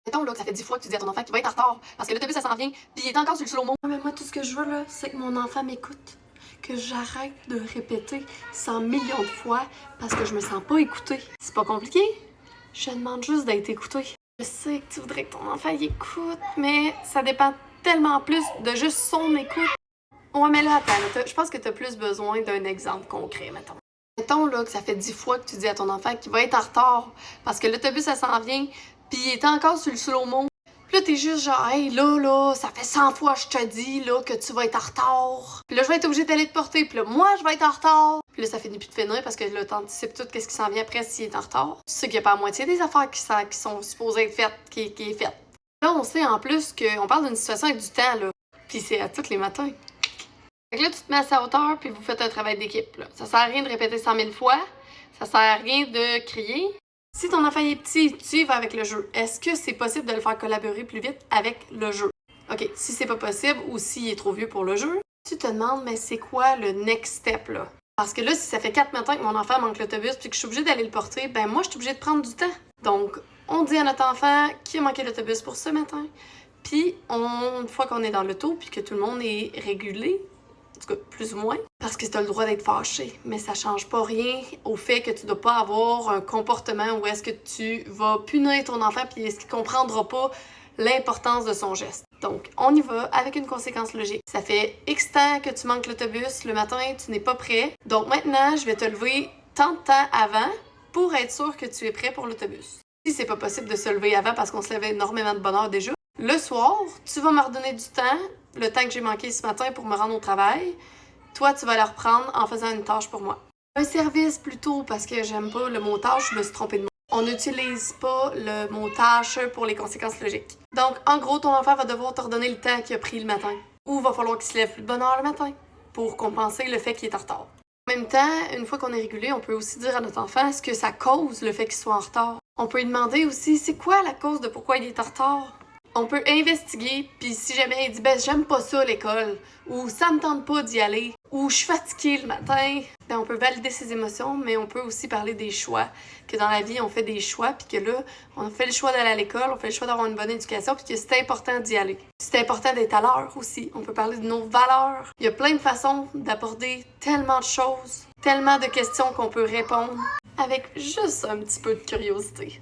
Mettons là que ça fait 10 fois que tu dis à ton enfant qu'il va être en retard parce que l'autobus ça s'en vient, puis il est encore sur le slow-mo. Mais moi, tout ce que je veux, là, c'est que mon enfant m'écoute. Que j'arrête de répéter 100 millions de fois parce que je me sens pas écoutée. C'est pas compliqué. Je demande juste d'être écoutée. Je sais que tu voudrais que ton enfant y écoute, mais ça dépend tellement plus de juste son écoute. Ouais, mais là, attends, je pense que t'as plus besoin d'un exemple concret, mettons. Mettons là que ça fait 10 fois que tu dis à ton enfant qu'il va être en retard parce que l'autobus ça s'en vient, puis il est encore sur le slow-mo. Puis là, t'es juste genre, hey, là, ça fait 100 fois que je te dis, là, que tu vas être en retard. Puis là, je vais être obligée d'aller te porter. Puis là, moi, je vais être en retard. Puis là, ça finit plus de finir parce que là, t'anticipes tout qu'est-ce qui s'en vient après s'il est en retard. Tu sais qu'il n'y a pas la moitié des affaires qui sont supposées être faites, qui est faite. Là, on sait en plus qu'on parle d'une situation avec du temps, là. Puis c'est à tous les matins. Fait que là, tu te mets à sa hauteur, puis vous faites un travail d'équipe, là. Ça sert à rien de répéter 100 000 fois. Ça sert à rien de crier. Si ton enfant est petit, tu y vas avec le jeu. Est-ce que c'est possible de le faire collaborer plus vite avec le jeu? OK, si c'est pas possible ou s'il est trop vieux pour le jeu, tu te demandes, mais c'est quoi le next step, là? Parce que là, si ça fait 4 matins que mon enfant manque l'autobus puis que je suis obligée d'aller le porter, ben moi, je suis obligée de prendre du temps. Donc, on dit à notre enfant qui a manqué l'autobus pour ce matin. Puis, une fois qu'on est dans l'auto puis que tout le monde est régulé, en tout cas, plus ou moins, parce que tu as le droit d'être fâché. Mais ça change pas rien au fait que tu dois pas avoir un comportement où est-ce que tu vas punir ton enfant puis est-ce qu'il comprendra pas l'importance de son geste. Donc, on y va avec une conséquence logique. Ça fait X temps que tu manques l'autobus, le matin, tu n'es pas prêt. Donc maintenant, je vais te lever tant de temps avant pour être sûr que tu es prêt pour l'autobus. Si c'est pas possible de se lever avant parce qu'on se lève énormément de bonne heure déjà, le soir, tu vas me redonner du temps, le temps que j'ai manqué ce matin pour me rendre au travail. Toi, tu vas le reprendre en faisant une tâche pour moi. Un service plutôt, parce que j'aime pas le mot tâche, je me suis trompée de mot. On n'utilise pas le mot tâche pour les conséquences logiques. Donc, en gros, ton enfant va devoir te redonner le temps qu'il a pris le matin. Ou va falloir qu'il se lève plus de bonne heure le matin pour compenser le fait qu'il est en retard. En même temps, une fois qu'on est régulé, on peut aussi dire à notre enfant ce que ça cause le fait qu'il soit en retard. On peut lui demander aussi c'est quoi la cause de pourquoi il est en retard. On peut investiguer, puis si jamais il dit « ben j'aime pas ça l'école » ou « ça me tente pas d'y aller » ou « je suis fatiguée le matin », ben on peut valider ses émotions, mais on peut aussi parler des choix. Que dans la vie, on fait des choix, puis que là, on fait le choix d'aller à l'école, on fait le choix d'avoir une bonne éducation, puis que c'est important d'y aller. C'est important d'être à l'heure aussi. On peut parler de nos valeurs. Il y a plein de façons d'aborder tellement de choses, tellement de questions qu'on peut répondre avec juste un petit peu de curiosité.